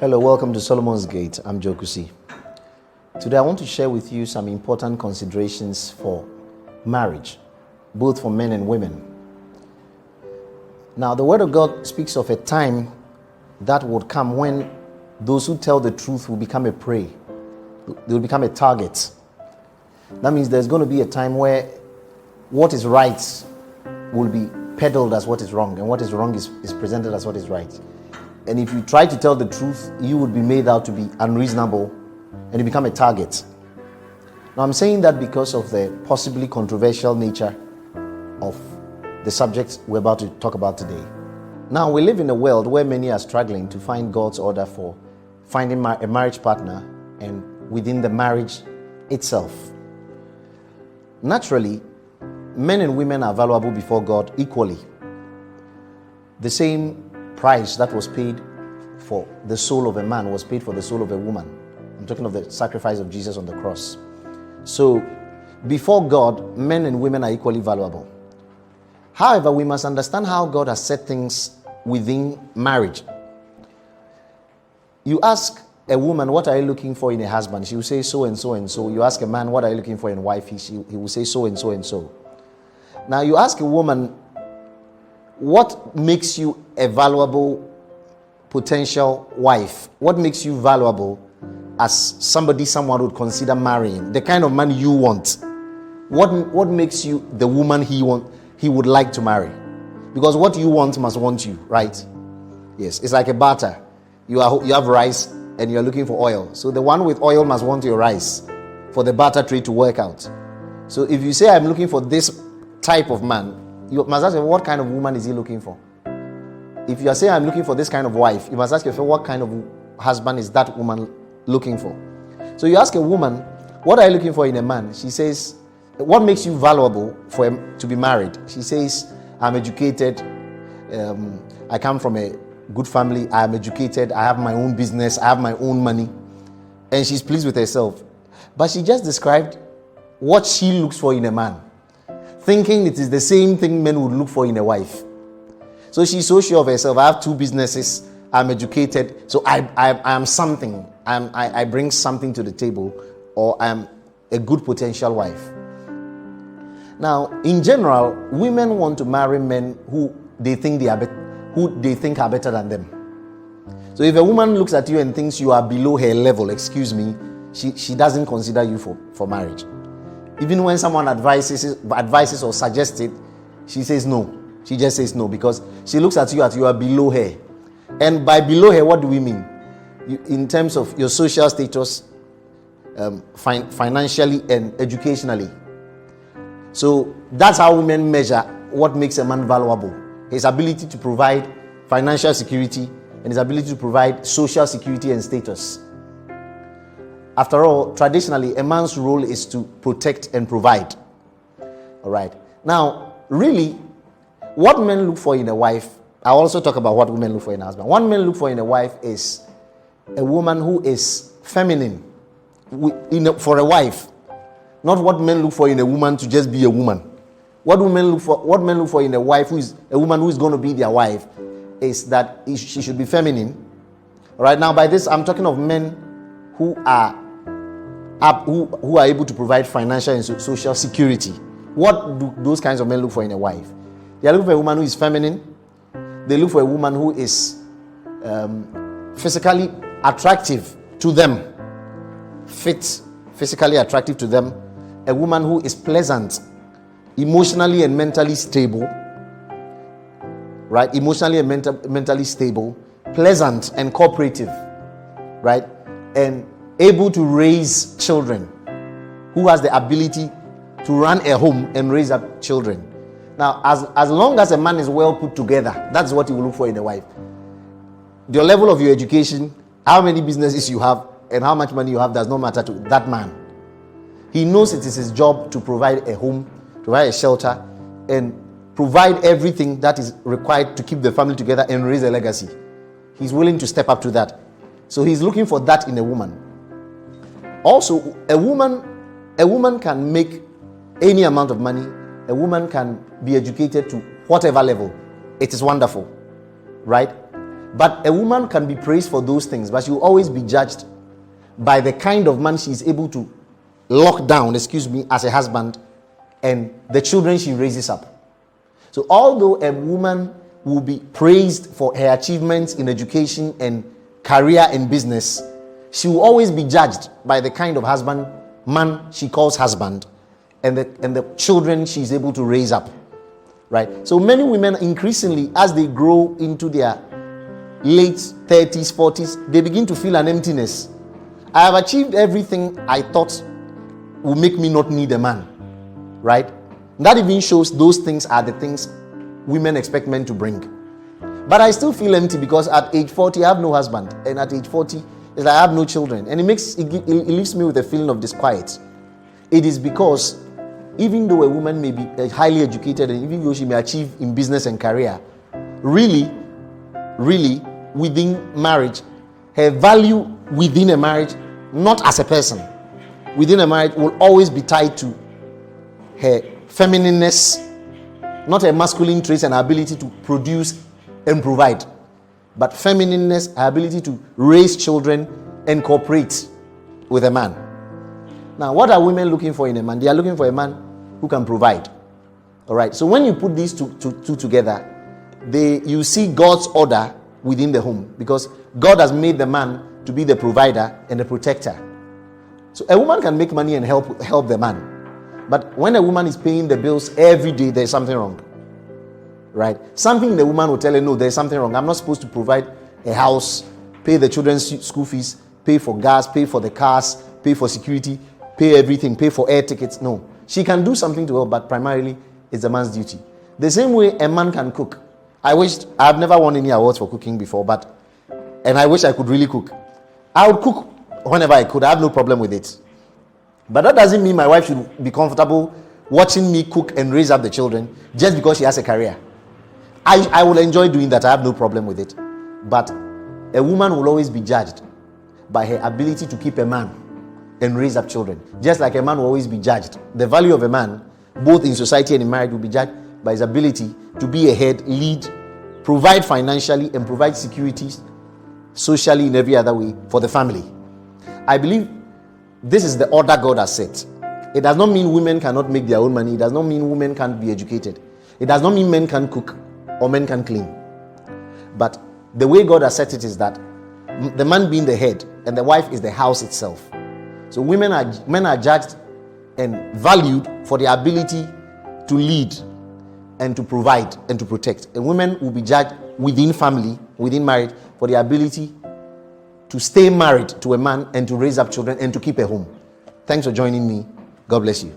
Hello, welcome to Solomon's Gate. I'm Joe Kusi. Today I want to share with you some important considerations for marriage, both for men and women. Now, the Word of God speaks of a time that would come when those who tell the truth will become a prey. They will become a target. That means there's going to be a time where what is right will be peddled as what is wrong, and what is wrong is presented as what is right. And if you try to tell the truth, you would be made out to be unreasonable and you become a target. Now, I'm saying that because of the possibly controversial nature of the subject we're about to talk about today. Now, we live in a world where many are struggling to find God's order for finding a marriage partner and within the marriage itself. Naturally, men and women are valuable before God equally. The same price that was paid for the soul of a man was paid for the soul of a woman. I'm talking of the sacrifice of Jesus on the cross. So, before God, men and women are equally valuable. However, we must understand how God has set things within marriage. You ask a woman, what are you looking for in a husband? She will say so and so and so. You ask a man, what are you looking for in a wife? He will say so and so and so. Now, you ask a woman, what makes you a valuable potential wife? What makes you valuable as someone would consider marrying? The kind of man you want. What makes you the woman he would like to marry? Because what you want must want you, right? Yes, it's like a barter. You have rice and you're looking for oil. So the one with oil must want your rice for the barter trade to work out. So if you say, I'm looking for this type of man, you must ask yourself, what kind of woman is he looking for? If you are saying, I'm looking for this kind of wife, you must ask yourself, what kind of husband is that woman looking for? So you ask a woman, what are you looking for in a man? She says, what makes you valuable for him to be married? She says, I'm educated, I come from a good family, I am educated, I have my own business, I have my own money. And she's pleased with herself. But she just described what she looks for in a man, thinking it is the same thing men would look for in a wife. So she's so sure of herself. I have two businesses, I'm educated, so I am something. I bring something to the table, or I'm a good potential wife. Now, in general, women want to marry men who they think are better than them. So if a woman looks at you and thinks you are below her level, excuse me, she doesn't consider you for marriage. Even when someone advises or suggests it, she says no. She just says no because she looks at you as you are below her. And by below her, what do we mean? In terms of your social status, financially and educationally. So that's how women measure what makes a man valuable. His ability to provide financial security and his ability to provide social security and status. After all, traditionally, a man's role is to protect and provide. All right. Now, really, what men look for in a wife, I'll also talk about what women look for in a husband. What men look for in a wife is a woman who is feminine for a wife. Not what men look for in a woman to just be a woman. What men look for in a wife who is a woman who is going to be their wife is that she should be feminine. All right. Now, by this, I'm talking of men who are able to provide financial and social security. What do those kinds of men look for in a wife? They are looking for a woman who is feminine. They look for a woman who is physically attractive to them. Physically attractive to them. A woman who is pleasant, emotionally and mentally stable. Right? Emotionally and mentally stable. Pleasant and cooperative. Right? And able to raise children, who has the ability to run a home and raise up children. Now, as long as a man is well put together, that's what you will look for in a wife. The level of your education, how many businesses you have, and how much money you have does not matter to that man. He knows it is his job to provide a home, provide a shelter, and provide everything that is required to keep the family together and raise a legacy. He's willing to step up to that. So he's looking for that in a woman. Also, a woman can make any amount of money. A woman can be educated to whatever level. It is wonderful, right? But a woman can be praised for those things, but she will always be judged by the kind of man she is able to lock down, as a husband, and the children she raises up. So although a woman will be praised for her achievements in education and career and business, she will always be judged by the kind of man she calls husband, and the children she's able to raise up. Right? So many women increasingly, as they grow into their late 30s, 40s, they begin to feel an emptiness. I have achieved everything I thought would make me not need a man. Right? That even shows those things are the things women expect men to bring. But I still feel empty because at age 40 I have no husband, and at age 40 is like I have no children, and it leaves me with a feeling of disquiet. It is because even though a woman may be highly educated, and even though she may achieve in business and career, really within marriage, her value within a marriage, not as a person, within a marriage, will always be tied to her feminineness, not her masculine traits and her ability to produce and provide, but feminineness, her ability to raise children and cooperate with a man. Now, what are women looking for in a man? They are looking for a man who can provide. All right. So when you put these two together, you see God's order within the home, because God has made the man to be the provider and the protector. So a woman can make money and help the man, but when a woman is paying the bills every day, there's something wrong. Right? Something the woman will tell her, no, there's something wrong. I'm not supposed to provide a house, pay the children's school fees, pay for gas, pay for the cars, pay for security, pay everything, pay for air tickets. No. She can do something to help, but primarily it's a man's duty. The same way a man can cook. I've never won any awards for cooking before, and I wish I could really cook. I would cook whenever I could. I have no problem with it. But that doesn't mean my wife should be comfortable watching me cook and raise up the children just because she has a career. I will enjoy doing that. I have no problem with it. But a woman will always be judged by her ability to keep a man and raise up children. Just like a man will always be judged. The value of a man, both in society and in marriage, will be judged by his ability to be a head, lead, provide financially, and provide security socially in every other way for the family. I believe this is the order God has set. It does not mean women cannot make their own money. It does not mean women can't be educated. It does not mean men can cook or men can clean. But the way God has set it is that the man being the head and the wife is the house itself. So men are judged and valued for their ability to lead and to provide and to protect. And women will be judged within family, within marriage, for their ability to stay married to a man and to raise up children and to keep a home. Thanks for joining me. God bless you.